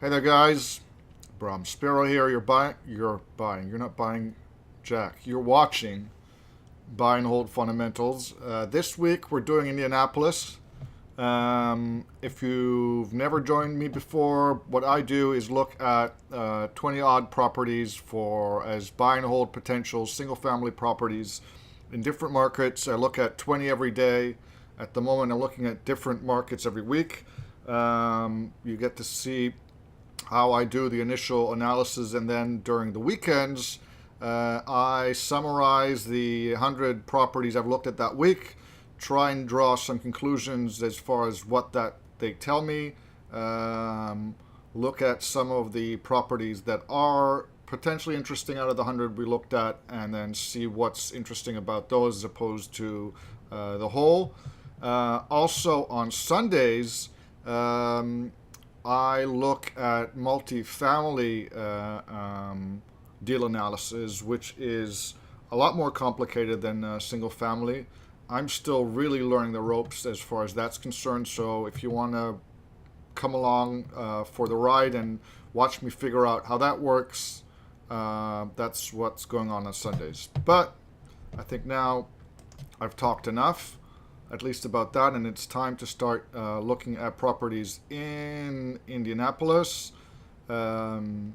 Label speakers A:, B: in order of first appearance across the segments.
A: Hey there, guys. Brom Spiero here. You're not buying Jack. You're watching Buy and Hold Fundamentals. This week we're doing Indianapolis. If you've never joined me before, what I do is look at 20 odd properties for as buy and hold potential single family properties in different markets. I look at 20 every day. At the moment, I'm looking at different markets every week. You get to see how I do the initial analysis, and then during the weekends, I summarize the 100 properties I've looked at that week, try and draw some conclusions as far as what that they tell me, look at some of the properties that are potentially interesting out of the 100 we looked at, and then see what's interesting about those as opposed to the whole. Also on Sundays, I look at multifamily deal analysis, which is a lot more complicated than single family. I'm still really learning the ropes as far as that's concerned. So if you want to come along for the ride and watch me figure out how that works, that's what's going on Sundays. But I think now I've talked enough, at least about that, and it's time to start looking at properties in Indianapolis. The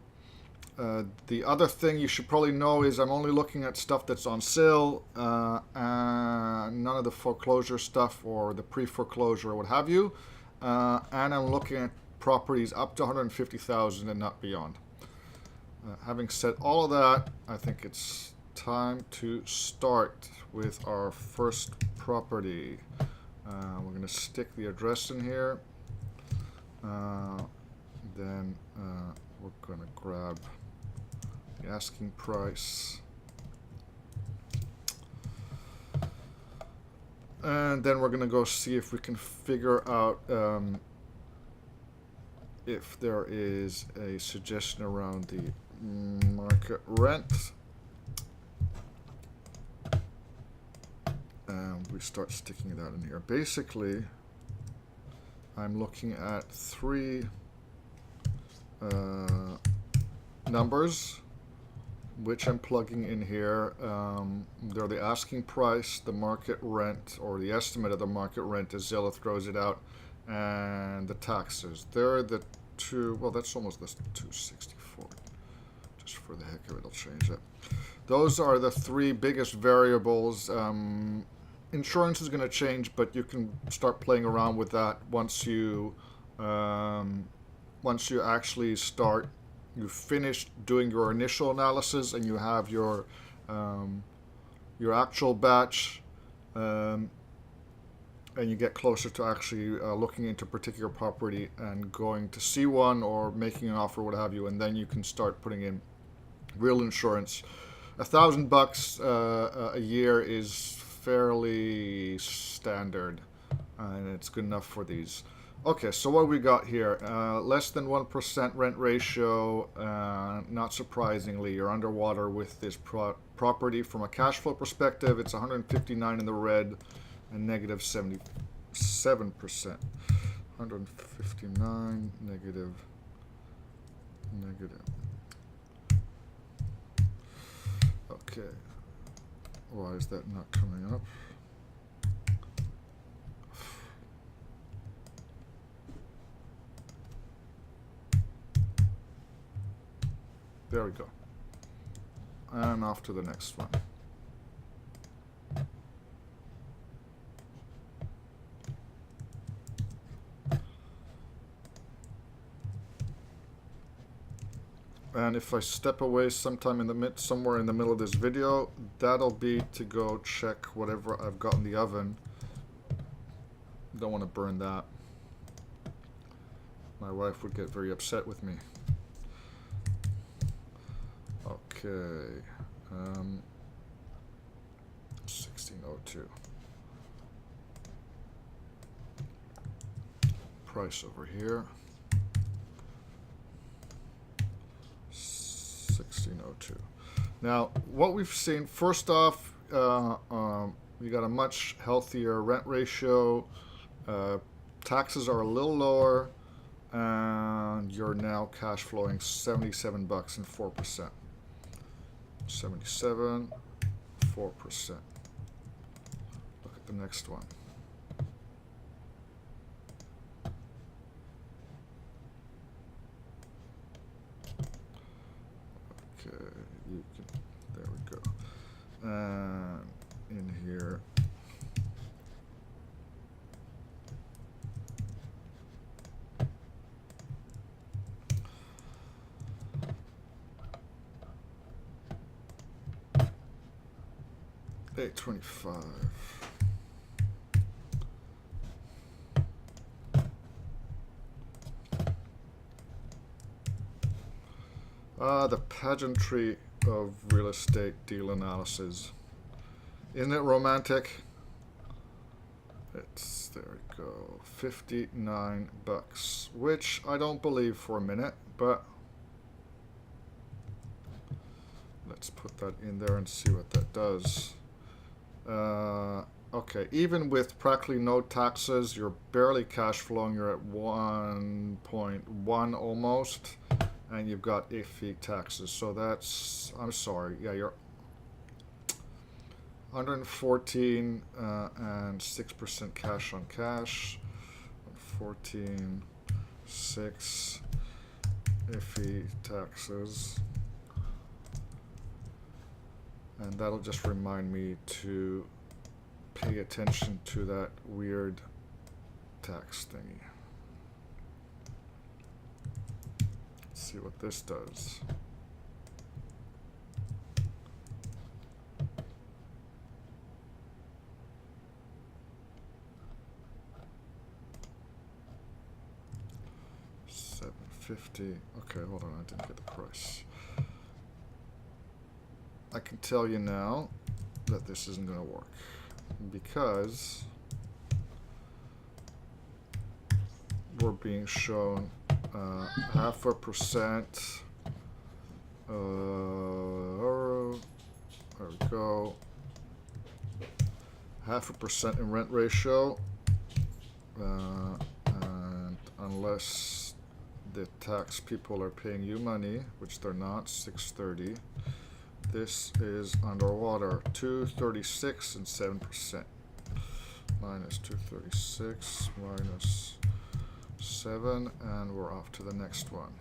A: other thing you should probably know is I'm only looking at stuff that's on sale, and none of the foreclosure stuff or the pre-foreclosure or what have you. And I'm looking at properties up to 150,000 and not beyond. Having said all of that, I think it's time to start with our first property. We're going to stick the address in here. Then we're going to grab the asking price. And then we're going to go see if we can figure out if there is a suggestion around the market rent. And we start sticking that in here. Basically, I'm looking at three numbers, which I'm plugging in here. They're the asking price, the market rent, or the estimate of the market rent as Zillow throws it out, and the taxes. They're the two, well, that's almost the 264. Just for the heck of it, I'll change that. Those are the three biggest variables. Insurance is going to change, but you can start playing around with that once you actually start. You finish doing your initial analysis and you have your actual batch, and you get closer to actually looking into a particular property and going to see one or making an offer, what have you, and then you can start putting in real insurance. $1,000 a year is fairly standard, and it's good enough for these. Okay, so what we got here? Less than 1% rent ratio. Not surprisingly, you're underwater with this property. From a cash flow perspective, it's 159 in the red and negative 77%. 159 negative. Okay, why is that not coming up? There we go. And off to the next one. And if I step away sometime somewhere in the middle of this video, that'll be to go check whatever I've got in the oven. Don't want to burn that. My wife would get very upset with me. Okay. 1602. Price over here. 1602. Now, what we've seen, first off, you got a much healthier rent ratio. Taxes are a little lower, and you're now cash flowing $77 and 4%. 77, 4%. Look at the next one. Okay, you can, there we go. And in here, $8.25. The pageantry of real estate deal analysis. Isn't it romantic? It's, there we go, $59, which I don't believe for a minute, but let's put that in there and see what that does. Okay, even with practically no taxes, you're barely cash flowing. You're at 1.1 almost, and you've got iffy taxes. So that's, I'm sorry, yeah, you're 114 and 6% cash on cash. 14, 6 iffy taxes. And that'll just remind me to pay attention to that weird tax thingy. Let's see what this does. $750. Okay, hold on, I didn't get the price. I can tell you now that this isn't going to work because we're being shown 0.5%. There we go. 0.5% in rent ratio, and unless the tax people are paying you money, which they're not, 630. This is underwater. 236 and 7%. Minus 236 minus 7, and we're off to the next one.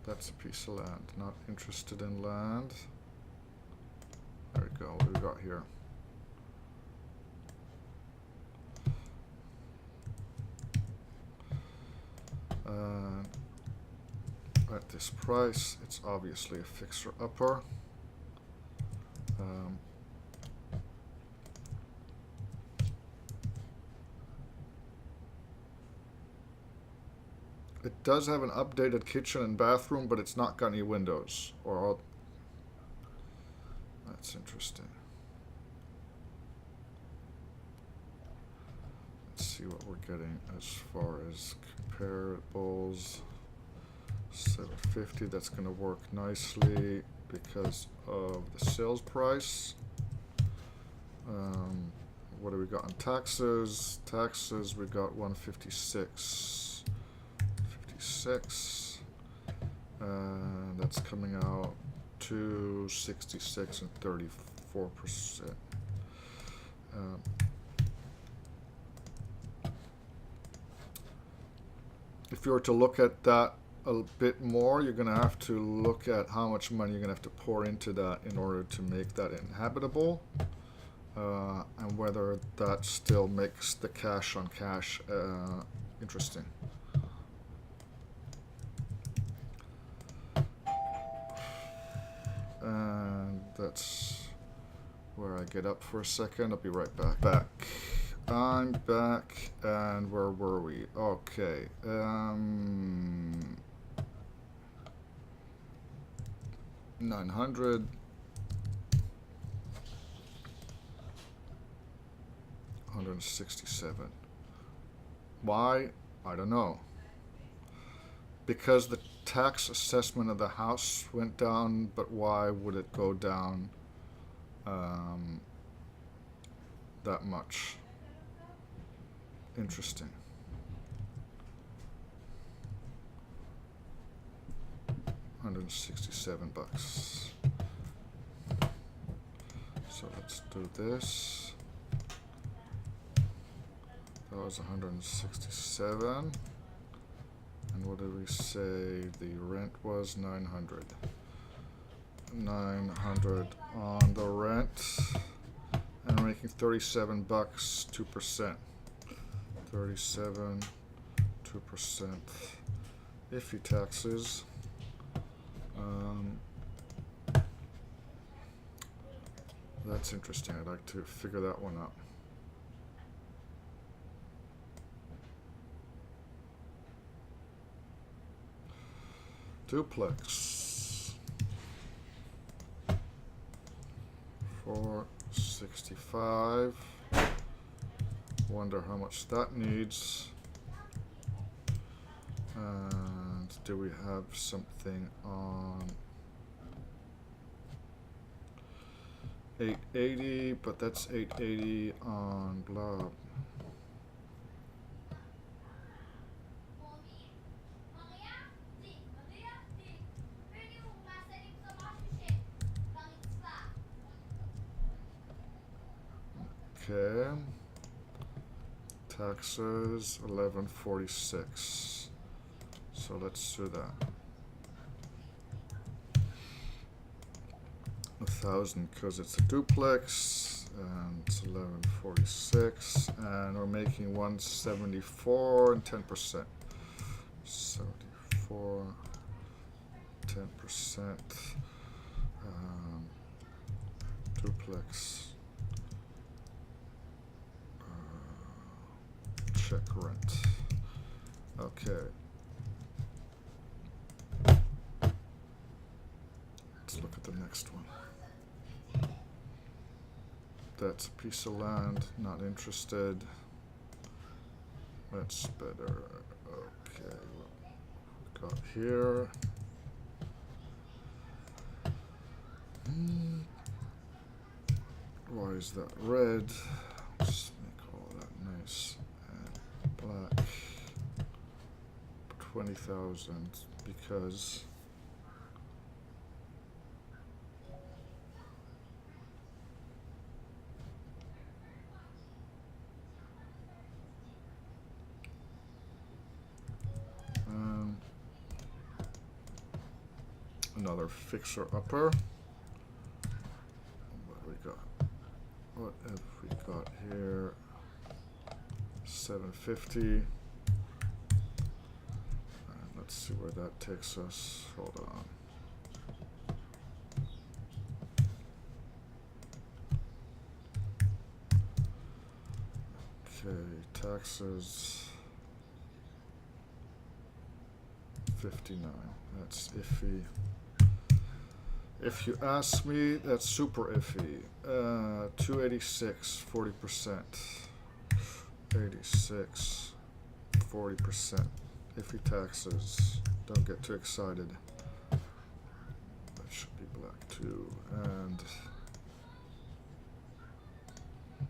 A: That's a piece of land. Not interested in land. There we go. What do we got here? At this price, it's obviously a fixer-upper. It does have an updated kitchen and bathroom, but it's not got any windows. That's interesting. Let's see what we're getting as far as comparables. 750, that's going to work nicely because of the sales price. What do we got on taxes? Taxes, we got 156. 56. And that's coming out to 66 and 34%. If you were to look at that a bit more, you're going to have to look at how much money you're going to have to pour into that in order to make that inhabitable, and whether that still makes the cash on cash interesting. And that's where I get up for a second. I'll be right back. I'm back, and where were we? Okay. 900. 167. Why? I don't know. Because the tax assessment of the house went down, but why would it go down that much? Interesting. $167. So let's do this. That was 167. And what did we say the rent was? 900. 900 on the rent. And we're making 37 bucks, 2%. 37, 2%. Iffy taxes. That's interesting. I'd like to figure that one out. Duplex. 465. Wonder how much that needs. And do we have something on 880? But that's 880 on blah. Okay. Taxes 1146. So let's do that. 1,000 because it's a duplex, and it's 1146, and we're making 174 and 10%. 74, 10%. Duplex. Check rent. Okay. Let's look at the next one. That's a piece of land, not interested. That's better. Okay, what we got here. Why is that red? Let's make all that nice and black. 20,000 because another fixer-upper. What do we got? What have we got here? 750. Let's see where that takes us. Hold on. Okay, taxes 59. That's iffy. If you ask me, that's super iffy. 286, 40%. 86, 40%. Iffy taxes. Don't get too excited. That should be black too. And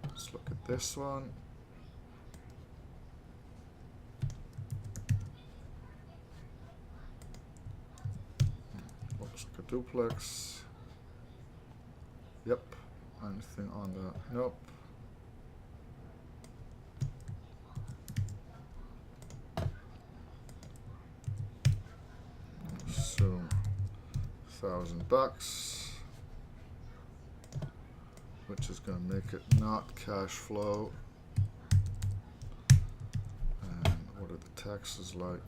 A: let's look at this one. Looks like a duplex. Yep. Anything on that? Nope. Assume $1,000, which is going to make it not cash flow. And what are the taxes like?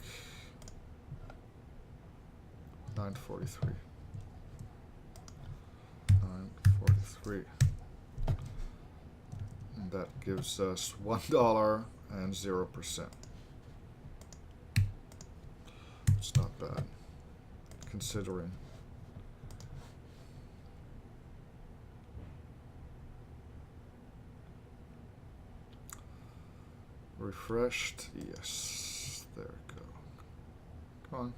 A: 943. 943. And that gives us $1 and 0%. It's not bad, considering. Refreshed, yes. There we go. Come on.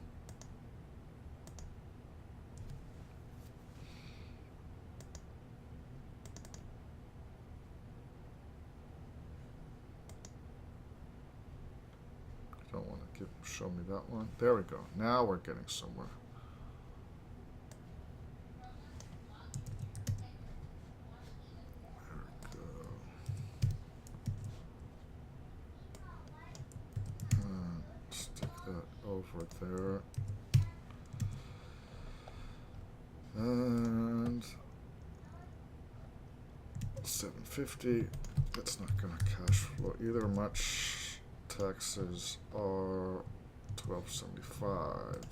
A: don't want to show me that one. There we go. Now we're getting somewhere. There we go. And stick that over there. And 750. That's not going to cash flow either much. Taxes are 1275.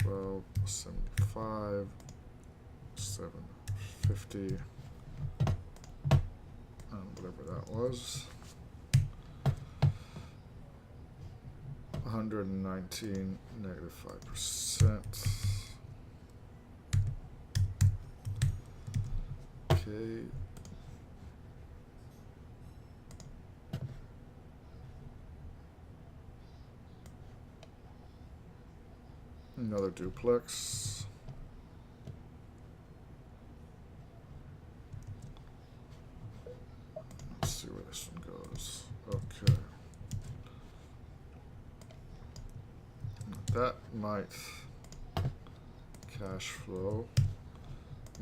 A: 1275. 750. And whatever that was. 119 negative 5%. Okay. Another duplex. Let's see where this one goes. Okay. That might cash flow.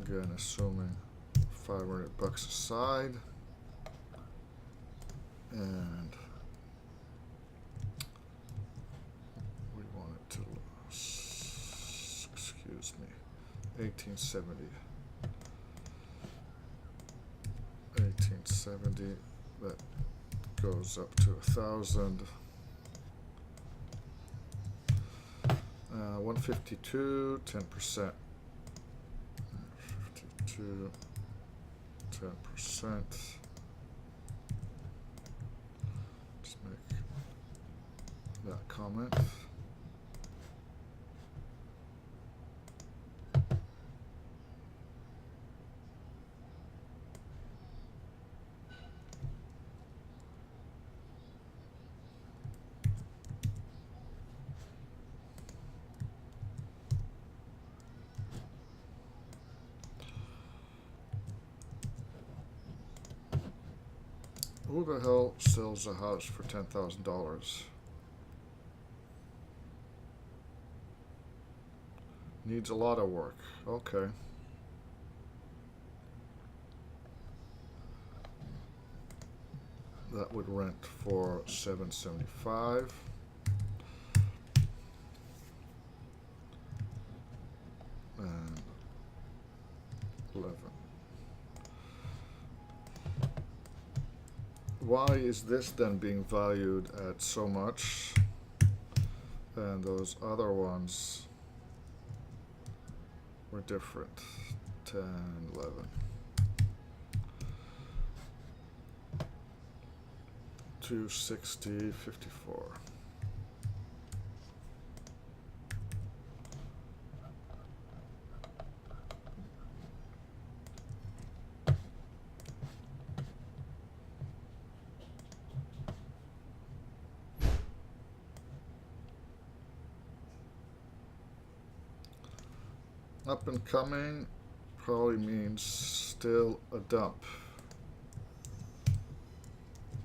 A: Again, assuming 500 bucks aside. And we want it to, excuse me, 1870. 1870, that goes up to 1,000. 152, 10%. 52, 10%. Just make that comment. Who the hell sells a house for $10,000? Needs a lot of work. Okay. That would rent for $775. And 11. Why is this then being valued at so much and those other ones were different? 10, 11. 260, 54. Up and coming probably means still a dump.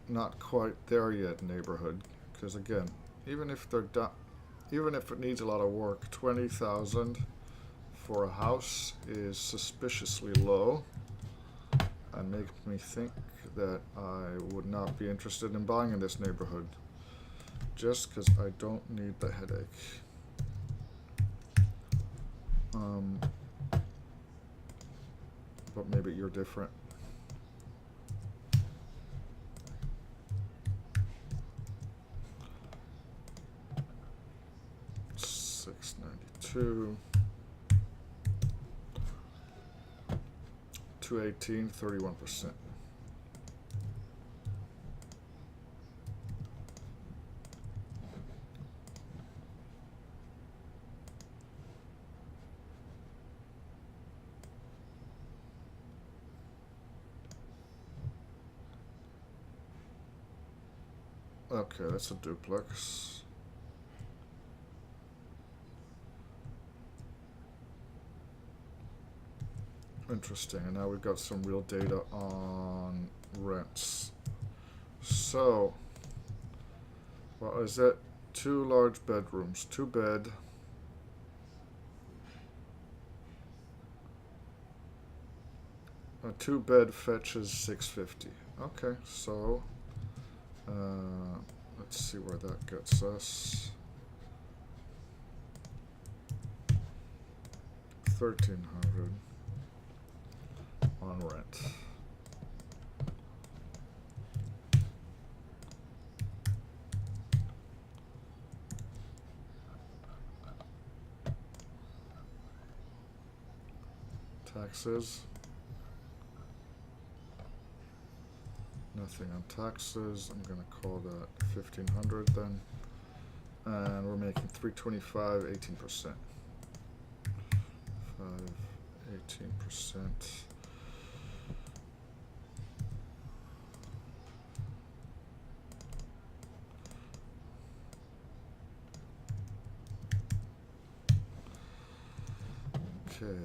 A: Not quite there yet neighborhood, because again, even if they're done, even if it needs a lot of work, 20,000 for a house is suspiciously low and makes me think that I would not be interested in buying in this neighborhood just because I don't need the headache. But maybe you're different. $692, 218, 31%. Okay, that's a duplex. Interesting, and now we've got some real data on rents. So, What is it? 2 large bedrooms. 2 bed. A 2 bed fetches 650. Okay, so let's see where that gets us. 1,300 on rent. Taxes. Nothing on taxes. I'm gonna call that 1,500 then. And we're making 325, 18%. 18%. Okay.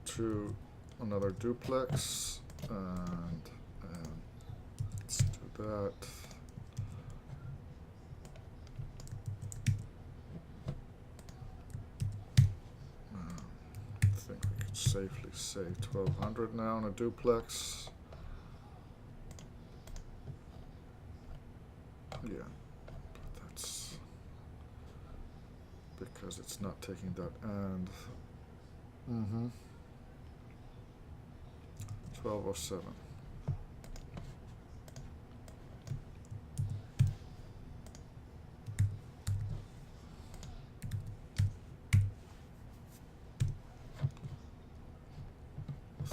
A: To another duplex, and let's do that. I think we could safely say 1,200 now on a duplex. Yeah, but that's because it's not taking that and 1207.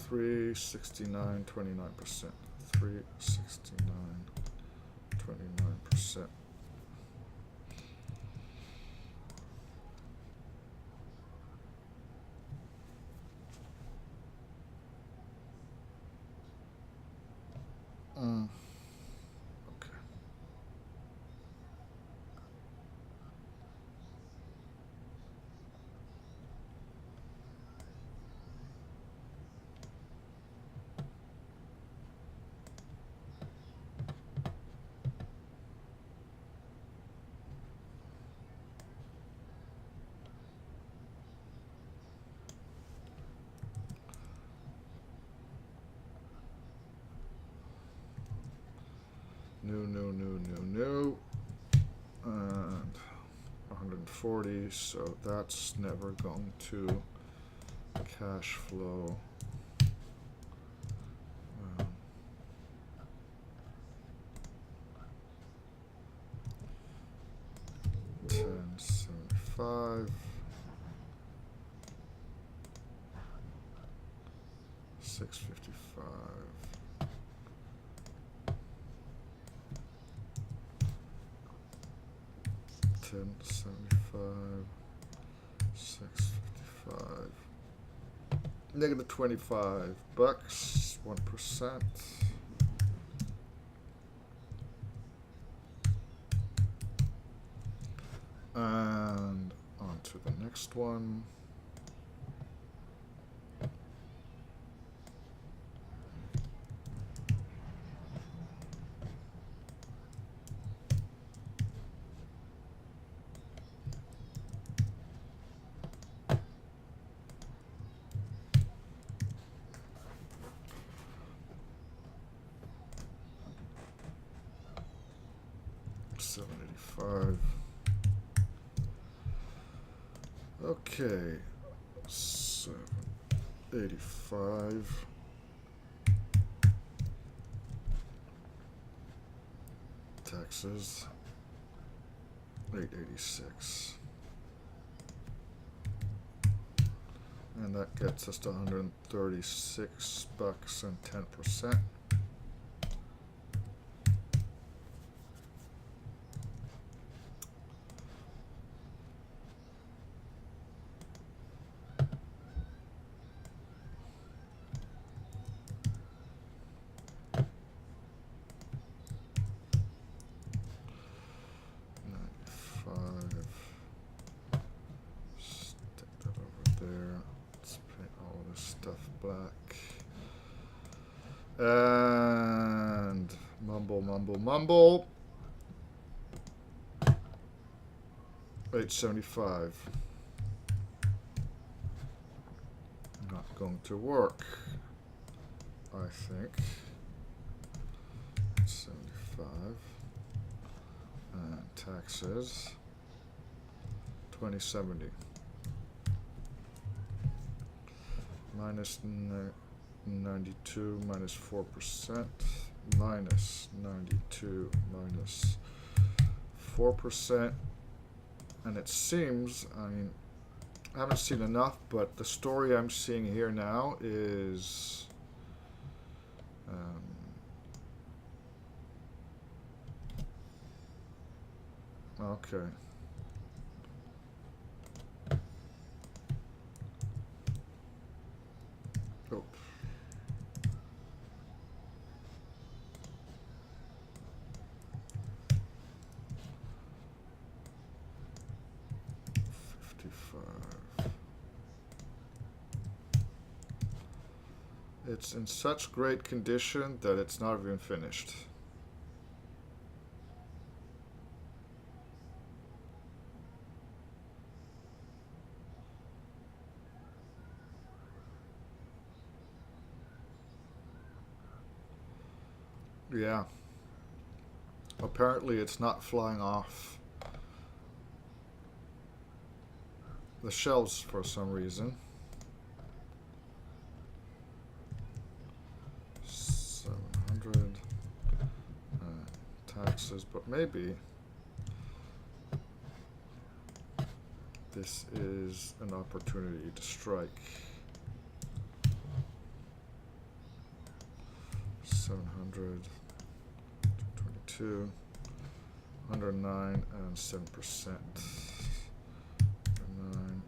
A: $369, 29%. 369, 29%. Okay. New. And 140, so that's never going to cash flow. 1075. 655. 1075. 655. Negative $25. 1%. And on to the next one. $785. Okay, 785. Taxes, 886. And that gets us to $136 and 10%. And mumble, mumble, mumble. 875. Not going to work, I think. 75. And taxes. 2070. Minus 92 minus 4%. Minus 92 minus 4%. And it seems, I mean, I haven't seen enough, but the story I'm seeing here now is okay. Oh. It's in such great condition that it's not even finished. Yeah. Apparently it's not flying off the shelves for some reason. 700 taxes, but maybe this is an opportunity to strike. 700, 222, 109 and 7%. 109,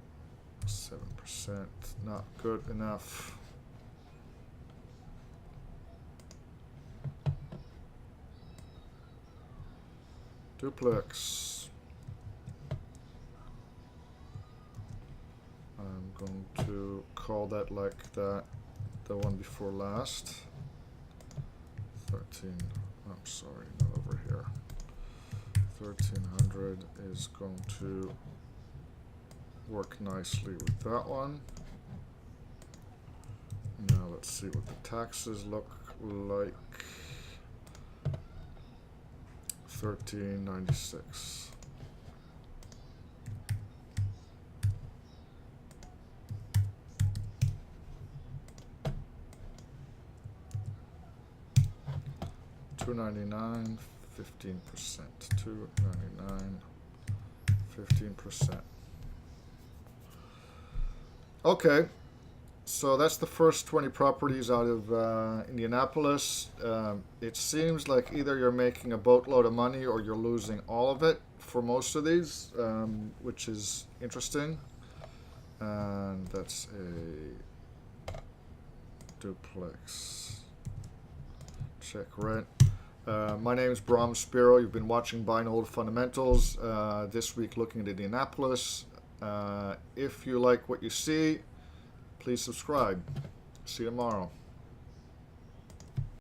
A: 7%, not good enough. Duplex. I'm going to call that like that, the one before last. 13, I'm sorry, not over here. 1300 is going to work nicely with that one. Now let's see what the taxes look like. 1396. $299, 15%. $299, 15%. Okay, so that's the first 20 properties out of Indianapolis. It seems like either you're making a boatload of money or you're losing all of it for most of these, which is interesting. And that's a duplex. Check rent. My name is Spiero. You've been watching Buy and Hold Fundamentals. This week looking at Indianapolis. If you like what you see, please subscribe. See you tomorrow.